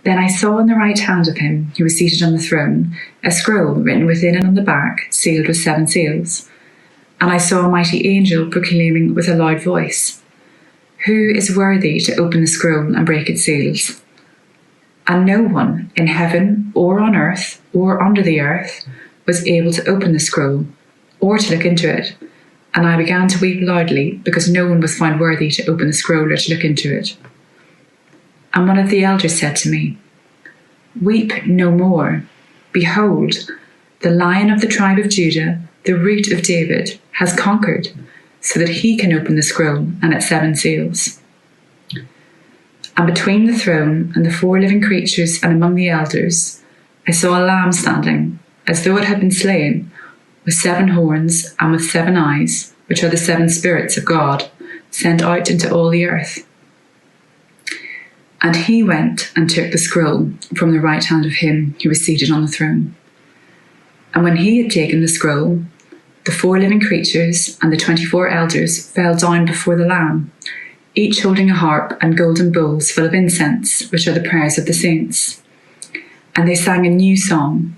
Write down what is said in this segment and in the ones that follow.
Then I saw in the right hand of him who was seated on the throne a scroll written within and on the back, sealed with 7 seals. And I saw a mighty angel proclaiming with a loud voice, "Who is worthy to open the scroll and break its seals?" And no one in heaven or on earth or under the earth was able to open the scroll or to look into it. And I began to weep loudly because no one was found worthy to open the scroll or to look into it. And one of the elders said to me, "Weep no more. Behold, the Lion of the tribe of Judah, the Root of David, has conquered, so that he can open the scroll and its 7 seals." And between the throne and the 4 living creatures and among the elders, I saw a lamb standing, as though it had been slain, with 7 horns and with 7 eyes, which are the 7 spirits of God, sent out into all the earth. And he went and took the scroll from the right hand of him who was seated on the throne. And when he had taken the scroll, the 4 living creatures and the 24 elders fell down before the Lamb, each holding a harp and golden bowls full of incense, which are the prayers of the saints. And they sang a new song,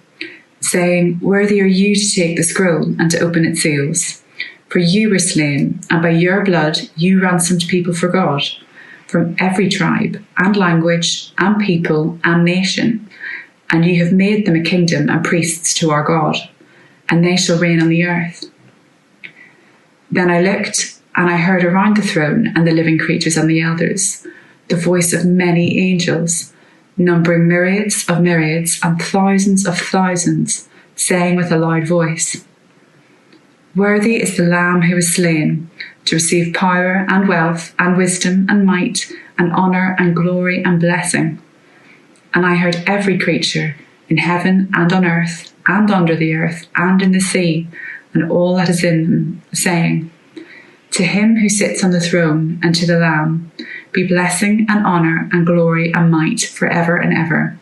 saying, "Worthy are you to take the scroll and to open its seals. For you were slain, and by your blood you ransomed people for God, from every tribe and language and people and nation, and you have made them a kingdom and priests to our God, and they shall reign on the earth." Then I looked, and I heard around the throne and the living creatures and the elders the voice of many angels, numbering myriads and thousands of thousands, saying with a loud voice, "Worthy is the Lamb who was slain to receive power and wealth and wisdom and might and honour and glory and blessing." And I heard every creature in heaven and on earth and under the earth and in the sea and all that is in them, saying, "To him who sits on the throne and to the Lamb be blessing and honour and glory and might forever and ever."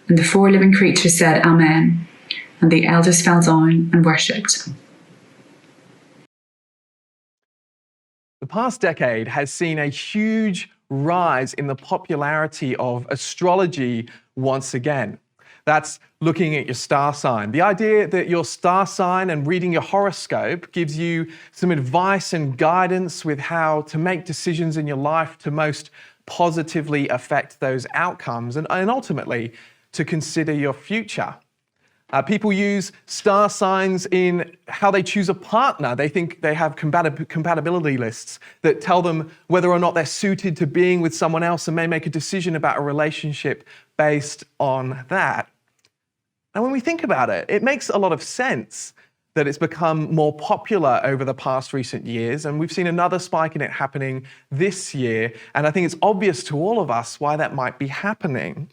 And the 4 living creatures said, "Amen." And the elders fell down and worshipped. The past decade has seen a huge rise in the popularity of astrology once again. That's looking at your star sign. The idea that your star sign and reading your horoscope gives you some advice and guidance with how to make decisions in your life to most positively affect those outcomes and ultimately to consider your future. People use star signs in how they choose a partner. They think they have compatibility lists that tell them whether or not they're suited to being with someone else and may make a decision about a relationship based on that. And when we think about it, it makes a lot of sense that it's become more popular over the past recent years, and we've seen another spike in it happening this year, and I think it's obvious to all of us why that might be happening.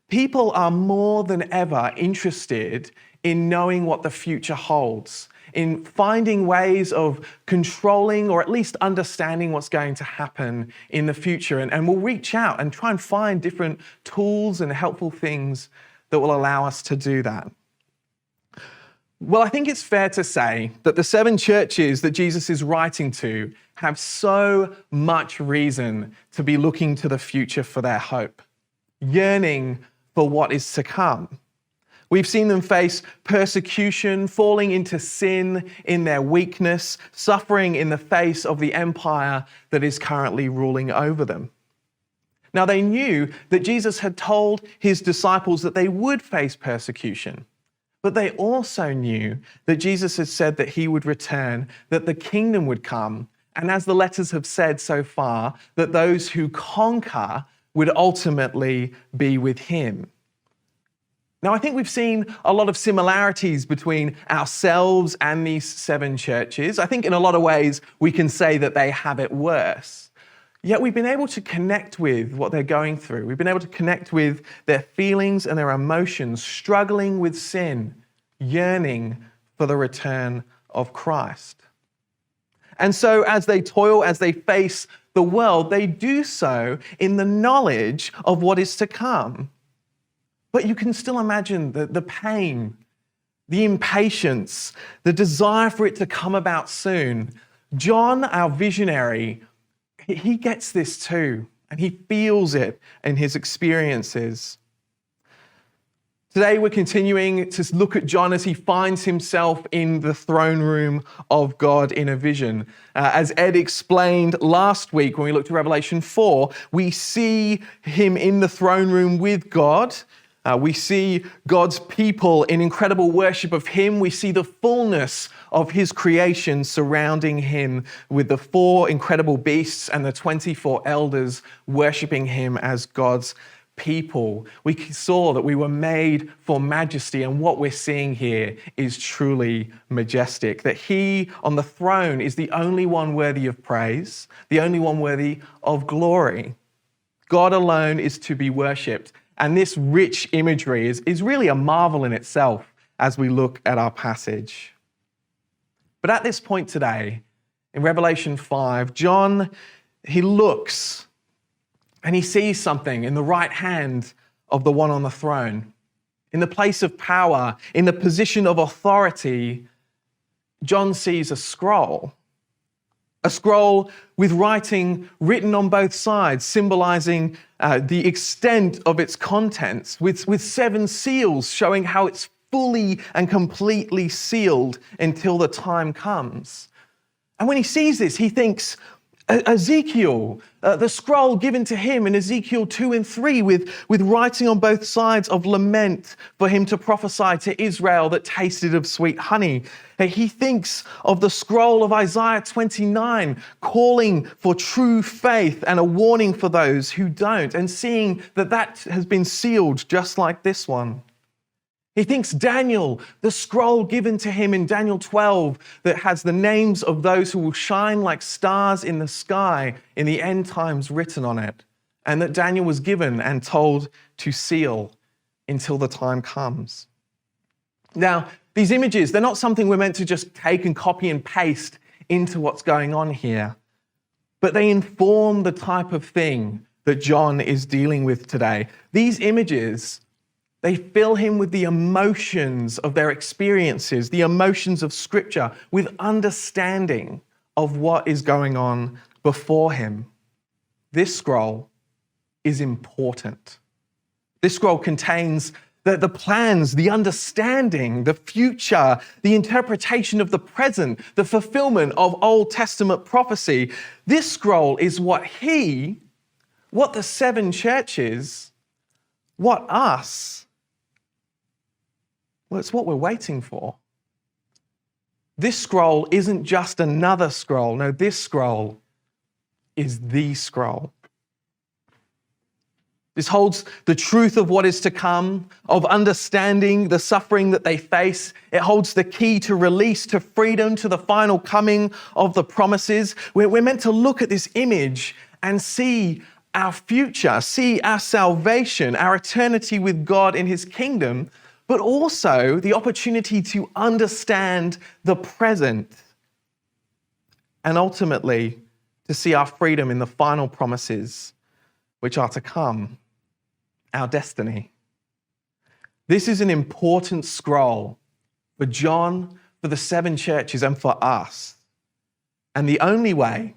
People are more than ever interested in knowing what the future holds, in finding ways of controlling or at least understanding what's going to happen in the future, and we'll reach out and try and find different tools and helpful things that will allow us to do that. Well, I think it's fair to say that the 7 churches that Jesus is writing to have so much reason to be looking to the future for their hope, yearning for what is to come. We've seen them face persecution, falling into sin in their weakness, suffering in the face of the empire that is currently ruling over them. Now, they knew that Jesus had told his disciples that they would face persecution, but they also knew that Jesus had said that he would return, that the kingdom would come, and as the letters have said so far, that those who conquer would ultimately be with him. Now, I think we've seen a lot of similarities between ourselves and these 7 churches. I think in a lot of ways we can say that they have it worse. Yet we've been able to connect with what they're going through. We've been able to connect with their feelings and their emotions, struggling with sin, yearning for the return of Christ. And so as they toil, as they face the world, they do so in the knowledge of what is to come. But you can still imagine the pain, the impatience, the desire for it to come about soon. John, our visionary, he gets this too. and he feels it in his experiences. Today, we're continuing to look at John as he finds himself in the throne room of God in a vision. As Ed explained last week when we looked at Revelation 4, we see him in the throne room with God. We see God's people in incredible worship of him. We see the fullness of his creation surrounding him with the 4 incredible beasts and the 24 elders worshiping him as God's people. We saw that we were made for majesty, and what we're seeing here is truly majestic. That he on the throne is the only one worthy of praise, the only one worthy of glory. God alone is to be worshipped. And this rich imagery is really a marvel in itself as we look at our passage. But at this point today, in Revelation 5, John, he looks and he sees something in the right hand of the one on the throne. In the place of power, in the position of authority, John sees a scroll with writing written on both sides, symbolizing the extent of its contents, with 7 seals showing how it's fully and completely sealed until the time comes. And when he sees this, he thinks, Ezekiel, the scroll given to him in Ezekiel 2 and 3 with writing on both sides of lament for him to prophesy to Israel that tasted of sweet honey. He thinks of the scroll of Isaiah 29 calling for true faith and a warning for those who don't, and seeing that has been sealed just like this one. He thinks Daniel, the scroll given to him in Daniel 12 that has the names of those who will shine like stars in the sky in the end times written on it, and that Daniel was given and told to seal until the time comes. Now, these images, they're not something we're meant to just take and copy and paste into what's going on here, but they inform the type of thing that John is dealing with today. These images, they fill him with the emotions of their experiences, the emotions of Scripture, with understanding of what is going on before him. This scroll is important. This scroll contains the plans, the understanding, the future, the interpretation of the present, the fulfillment of Old Testament prophecy. This scroll is what the 7 churches, it's what we're waiting for. This scroll isn't just another scroll. No, this scroll is the scroll. This holds the truth of what is to come, of understanding the suffering that they face. It holds the key to release, to freedom, to the final coming of the promises. We're meant to look at this image and see our future, see our salvation, our eternity with God in his kingdom, but also the opportunity to understand the present and ultimately to see our freedom in the final promises which are to come, our destiny. This is an important scroll for John, for the 7 churches, and for us. And the only way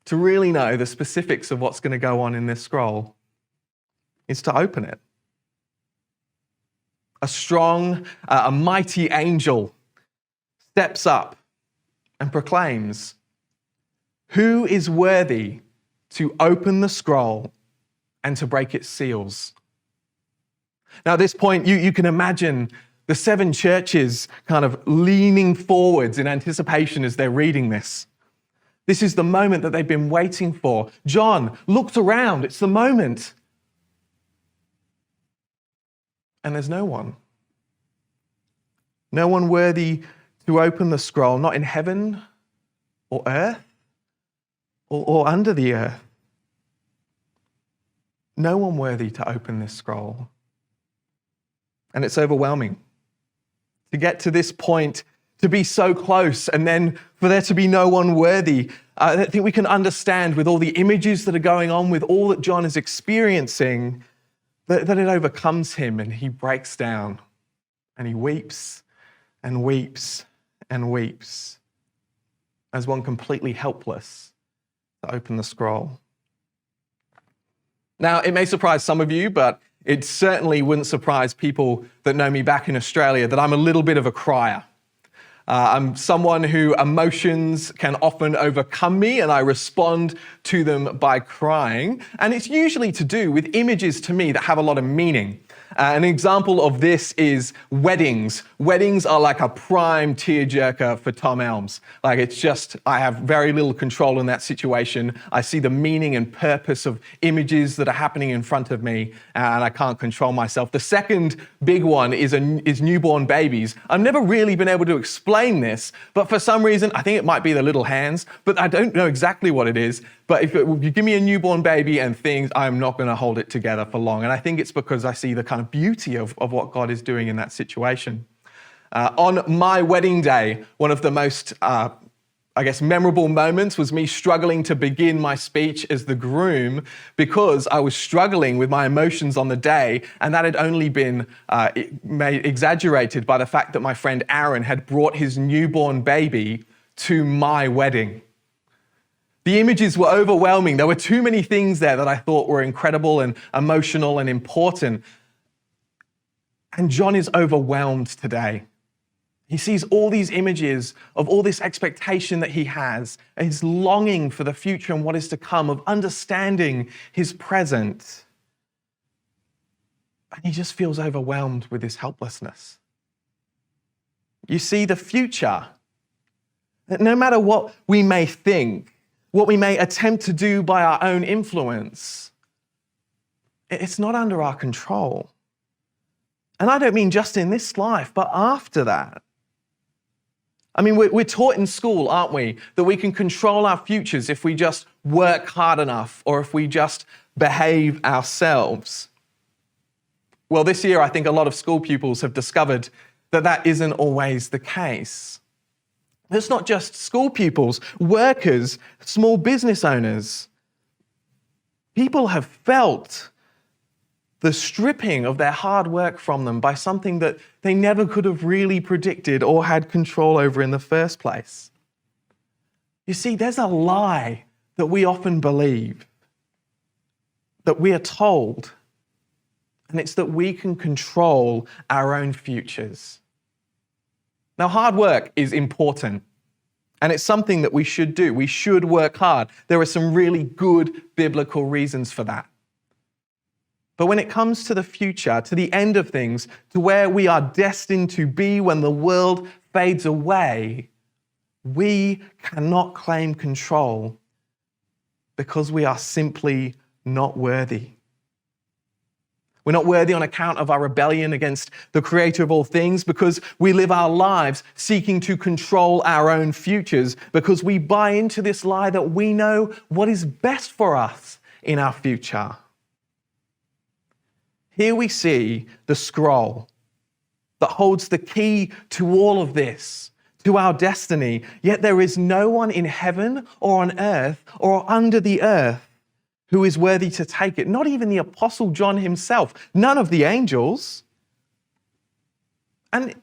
to really know the specifics of what's going to go on in this scroll is to open it. A strong, a mighty angel steps up and proclaims, "Who is worthy to open the scroll and to break its seals?" Now, at this point, you can imagine the 7 churches kind of leaning forwards in anticipation as they're reading this. This is the moment that they've been waiting for. John looked around. It's the moment. And there's no one. No one worthy to open the scroll, not in heaven or earth or under the earth. No one worthy to open this scroll. And it's overwhelming. To get to this point, to be so close, and then for there to be no one worthy, I think we can understand with all the images that are going on, with all that John is experiencing, that it overcomes him and he breaks down and he weeps and weeps and weeps as one completely helpless to open the scroll. Now, it may surprise some of you, but it certainly wouldn't surprise people that know me back in Australia that I'm a little bit of a crier. I'm someone who emotions can often overcome me, and I respond to them by crying. And it's usually to do with images to me that have a lot of meaning. An example of this is weddings. Weddings are like a prime tearjerker for Thom Elms. Like, it's just, I have very little control in that situation. I see the meaning and purpose of images that are happening in front of me, and I can't control myself. The second big one is newborn babies. I've never really been able to explain this, but for some reason, I think it might be the little hands, but I don't know exactly what it is. But if you give me a newborn baby and things, I'm not going to hold it together for long. And I think it's because I see the kind of beauty of what God is doing in that situation. On my wedding day, one of the most, memorable moments was me struggling to begin my speech as the groom because I was struggling with my emotions on the day, and that had only been exaggerated by the fact that my friend Aaron had brought his newborn baby to my wedding. The images were overwhelming. There were too many things there that I thought were incredible and emotional and important. And John is overwhelmed today. He sees all these images of all this expectation that he has, and his longing for the future and what is to come, of understanding his present. And he just feels overwhelmed with his helplessness. You see, the future, no matter what we may think, what we may attempt to do by our own influence, it's not under our control. And I don't mean just in this life, but after that. I mean, we're taught in school, aren't we, that we can control our futures if we just work hard enough or if we just behave ourselves. Well, this year, I think a lot of school pupils have discovered that that isn't always the case. It's not just school pupils, workers, small business owners. People have felt the stripping of their hard work from them by something that they never could have really predicted or had control over in the first place. You see, there's a lie that we often believe, that we are told, and it's that we can control our own futures. Now, hard work is important, and it's something that we should do. We should work hard. There are some really good biblical reasons for that. But when it comes to the future, to the end of things, to where we are destined to be when the world fades away, we cannot claim control because we are simply not worthy. We're not worthy on account of our rebellion against the creator of all things, because we live our lives seeking to control our own futures, because we buy into this lie that we know what is best for us in our future. Here we see the scroll that holds the key to all of this, to our destiny, yet there is no one in heaven or on earth or under the earth who is worthy to take it. Not even the Apostle John himself, none of the angels. And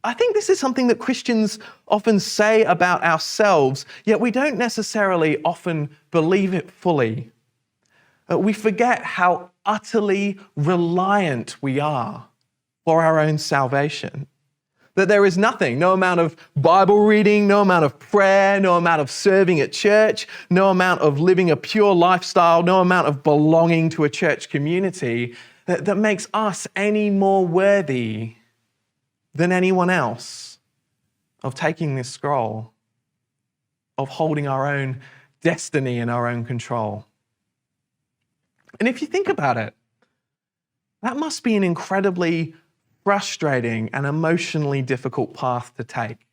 I think this is something that Christians often say about ourselves, yet we don't necessarily often believe it fully. We forget how utterly reliant we are for our own salvation. That there is nothing, no amount of Bible reading, no amount of prayer, no amount of serving at church, no amount of living a pure lifestyle, no amount of belonging to a church community that makes us any more worthy than anyone else of taking this scroll, of holding our own destiny in our own control. And if you think about it, that must be an incredibly frustrating and emotionally difficult path to take.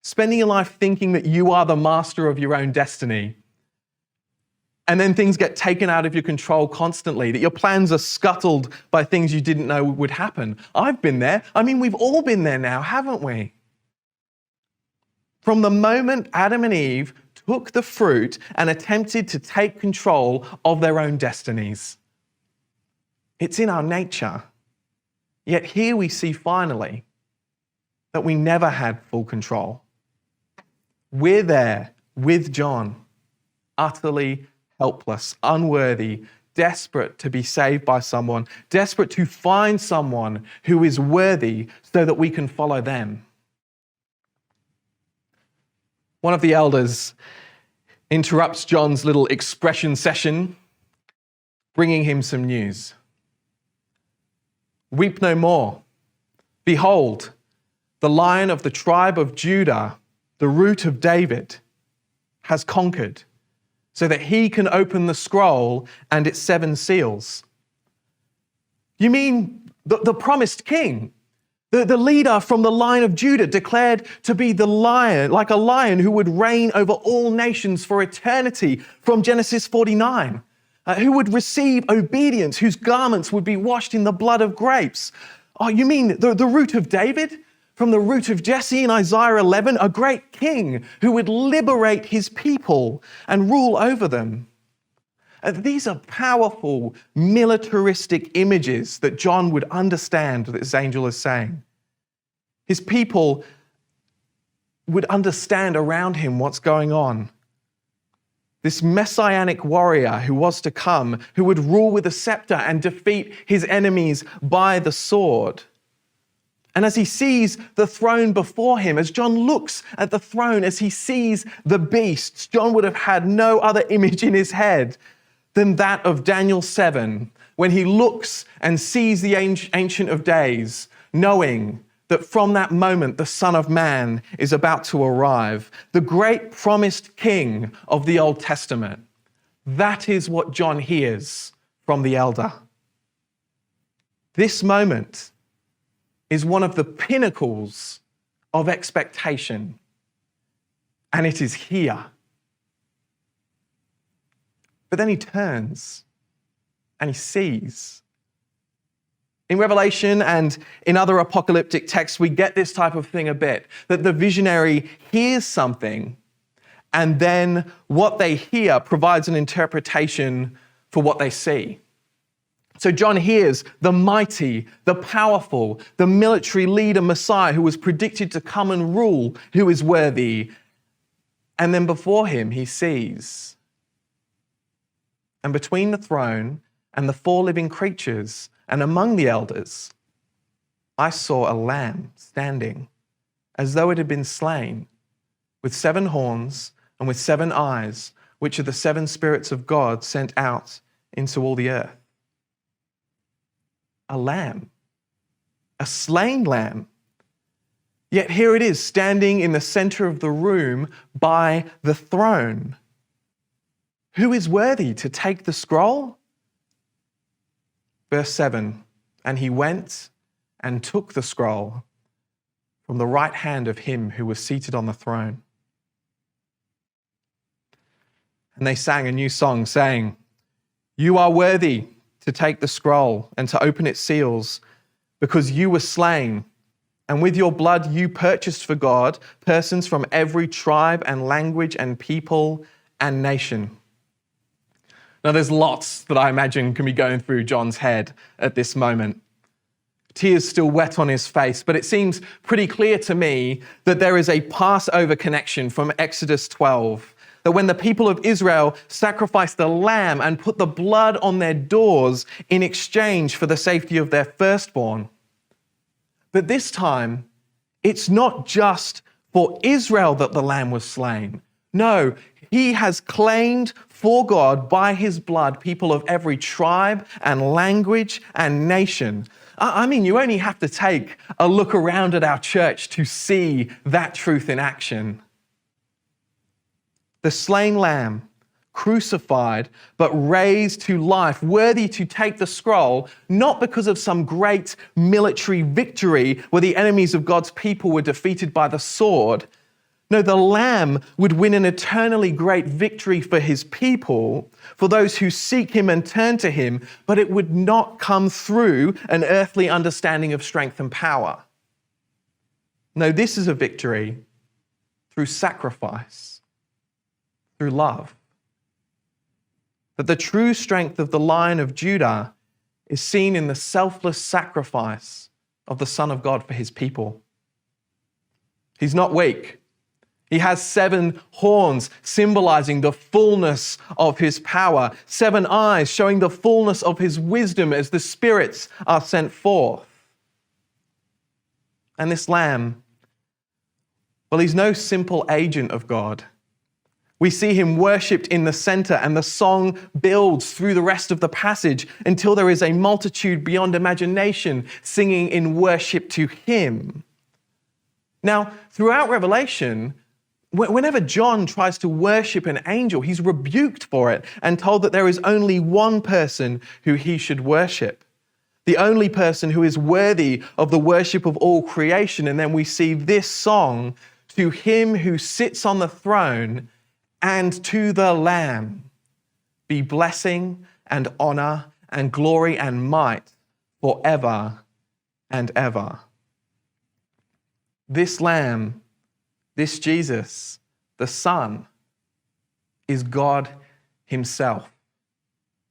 Spending your life thinking that you are the master of your own destiny, and then things get taken out of your control constantly, that your plans are scuttled by things you didn't know would happen. I've been there. I mean, we've all been there now, haven't we? From the moment Adam and Eve took the fruit and attempted to take control of their own destinies. It's in our nature. Yet here we see finally that we never had full control. We're there with John, utterly helpless, unworthy, desperate to be saved by someone, desperate to find someone who is worthy so that we can follow them. One of the elders interrupts John's little expression session, bringing him some news. Weep no more. Behold, the Lion of the tribe of Judah, the Root of David, has conquered, so that he can open the scroll and its 7 seals. You mean the promised king? The leader from the line of Judah, declared to be the lion, like a lion who would reign over all nations for eternity from Genesis 49, who would receive obedience, whose garments would be washed in the blood of grapes. Oh, you mean the root of David? From the root of Jesse in Isaiah 11, a great king who would liberate his people and rule over them. These are powerful militaristic images that John would understand that this angel is saying. His people would understand around him what's going on. This messianic warrior who was to come, who would rule with a scepter and defeat his enemies by the sword. And as he sees the throne before him, as John looks at the throne, as he sees the beasts, John would have had no other image in his head than that of Daniel 7, when he looks and sees the Ancient of Days, knowing that from that moment the Son of Man is about to arrive, the great promised King of the Old Testament. That is what John hears from the elder. This moment is one of the pinnacles of expectation, and it is here. But then he turns and he sees. In Revelation and in other apocalyptic texts, we get this type of thing a bit, that the visionary hears something and then what they hear provides an interpretation for what they see. So John hears the mighty, the powerful, the military leader Messiah who was predicted to come and rule, who is worthy. And then before him, he sees. And between the throne and the 4 living creatures and among the elders, I saw a lamb standing as though it had been slain, with 7 horns and with 7 eyes, which are the 7 spirits of God sent out into all the earth. A lamb, a slain lamb. Yet here it is, standing in the center of the room by the throne. Who is worthy to take the scroll? Verse 7, and he went and took the scroll from the right hand of him who was seated on the throne. And they sang a new song, saying, "You are worthy to take the scroll and to open its seals, because you were slain, and with your blood you purchased for God persons from every tribe and language and people and nation." Now there's lots that I imagine can be going through John's head at this moment. Tears still wet on his face, but it seems pretty clear to me that there is a Passover connection from Exodus 12. That when the people of Israel sacrificed the lamb and put the blood on their doors in exchange for the safety of their firstborn. But this time, it's not just for Israel that the lamb was slain. No, he has claimed for God by his blood people of every tribe and language and nation. I mean, you only have to take a look around at our church to see that truth in action. The slain lamb, crucified, but raised to life, worthy to take the scroll, not because of some great military victory where the enemies of God's people were defeated by the sword. No, the lamb would win an eternally great victory for his people, for those who seek him and turn to him, but it would not come through an earthly understanding of strength and power. No, this is a victory through sacrifice, through love. That the true strength of the Lion of Judah is seen in the selfless sacrifice of the Son of God for his people. He's not weak. He has 7 horns, symbolizing the fullness of his power, 7 eyes, showing the fullness of his wisdom as the spirits are sent forth. And this lamb, well, he's no simple agent of God. We see him worshipped in the center, and the song builds through the rest of the passage until there is a multitude beyond imagination singing in worship to him. Now, throughout Revelation, whenever John tries to worship an angel, he's rebuked for it and told that there is only one person who he should worship, the only person who is worthy of the worship of all creation. And then we see this song, to him who sits on the throne and to the Lamb be blessing and honor and glory and might forever and ever. This Lamb, this Jesus, the Son, is God himself.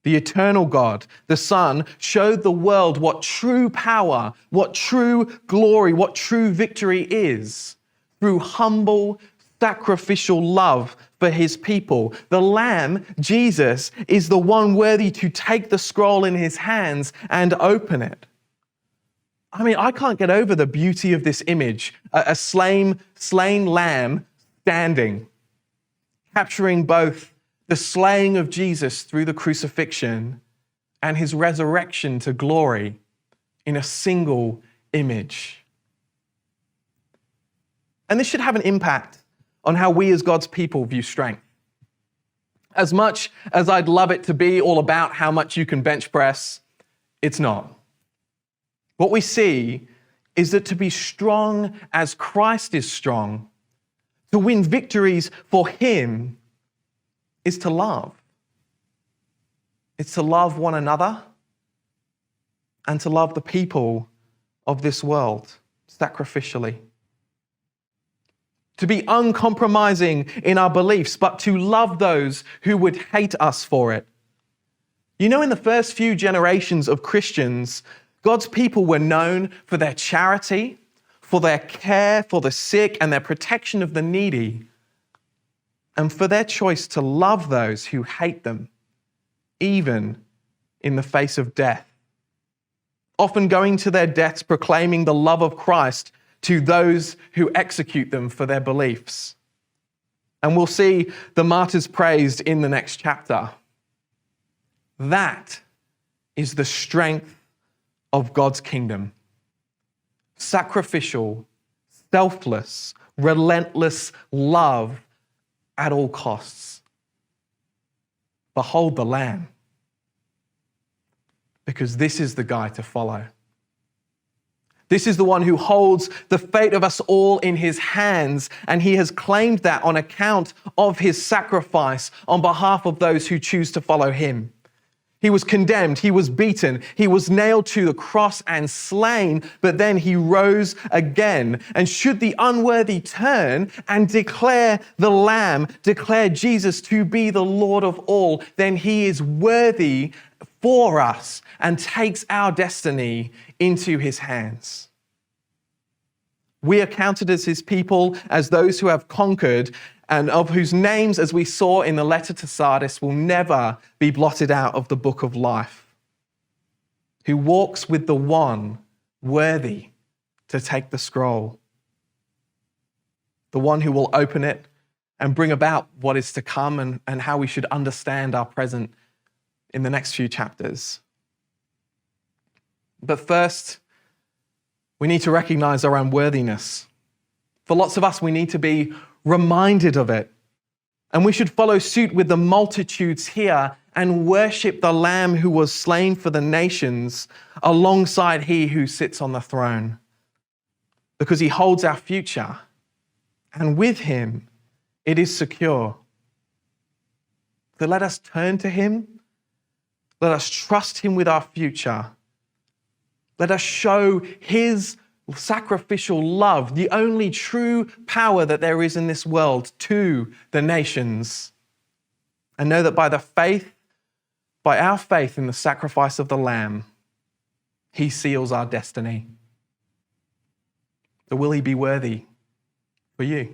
The eternal God, the Son, showed the world what true power, what true glory, what true victory is through humble, sacrificial love for his people. The Lamb, Jesus, is the one worthy to take the scroll in his hands and open it. I mean, I can't get over the beauty of this image, a slain lamb standing, capturing both the slaying of Jesus through the crucifixion and his resurrection to glory in a single image. And this should have an impact on how we as God's people view strength. As much as I'd love it to be all about how much you can bench press, it's not. What we see is that to be strong as Christ is strong, to win victories for him, is to love. It's to love one another and to love the people of this world sacrificially. To be uncompromising in our beliefs, but to love those who would hate us for it. You know, in the first few generations of Christians, God's people were known for their charity, for their care for the sick and their protection of the needy, and for their choice to love those who hate them, even in the face of death. Often going to their deaths proclaiming the love of Christ to those who execute them for their beliefs. And we'll see the martyrs praised in the next chapter. That is the strength of God's kingdom. Sacrificial, selfless, relentless love at all costs. Behold the Lamb, because this is the guy to follow. This is the one who holds the fate of us all in his hands, and he has claimed that on account of his sacrifice on behalf of those who choose to follow him. He was condemned, he was beaten, he was nailed to the cross and slain, but then he rose again. And should the unworthy turn and declare the Lamb, declare Jesus to be the Lord of all, then he is worthy for us and takes our destiny into his hands. We are counted as his people, as those who have conquered, and of whose names, as we saw in the letter to Sardis, will never be blotted out of the book of life, who walks with the one worthy to take the scroll, the one who will open it and bring about what is to come and how we should understand our present in the next few chapters. But first, we need to recognize our unworthiness. For lots of us, we need to be reminded of it. And we should follow suit with the multitudes here and worship the Lamb who was slain for the nations alongside he who sits on the throne, because he holds our future, and with him it is secure. So let us turn to him. Let us trust him with our future. Let us show his sacrificial love, the only true power that there is in this world, to the nations. And know that by our faith in the sacrifice of the Lamb, he seals our destiny. But will he be worthy for you?